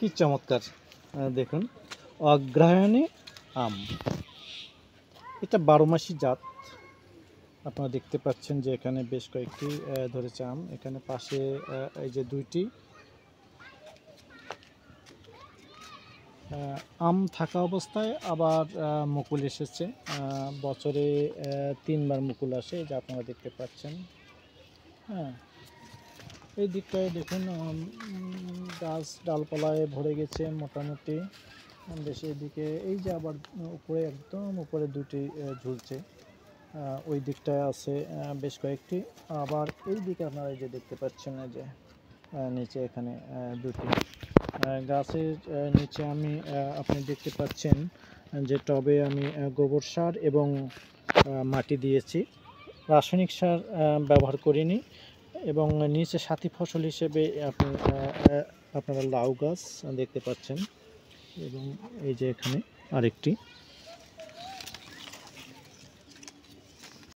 কি চমৎকার! দেখুন, অগ্রহায়ণী আম। এটা 12 মাসি জাত। আপনারা দেখতে পাচ্ছেন যে এখানে বেশ কয়েকটি ধরেছে আম। এখানে পাশে এই যে 2টি আম থাকা অবস্থায় আবার মুকুল এসেছে। বছরে 3 বার মুকুল আসে, যা আপনারা দেখতে পাচ্ছেন। হ্যাঁ, এই দিকটায় দেখুন গাছ ডালপালায় ভরে গেছে মোটামুটি। বেশ এদিকে এই যে আবার উপরে, একদম উপরে 2টি ঝুলছে। ওই দিকটায় আছে বেশ কয়েকটি। আবার এই দিকে আপনারা এই যে দেখতে পাচ্ছেন যে নিচে এখানে 2টি গাছের নিচে আমি আপনি দেখতে পাচ্ছেন যে টবে আমি গোবর সার এবং মাটি দিয়েছি, রাসায়নিক সার ব্যবহার করিনি। এবং নিচে সাথী ফসল হিসেবে আপনি আপনারা লাউ গাছ দেখতে পাচ্ছেন, এবং এই যে এখানে আরেকটি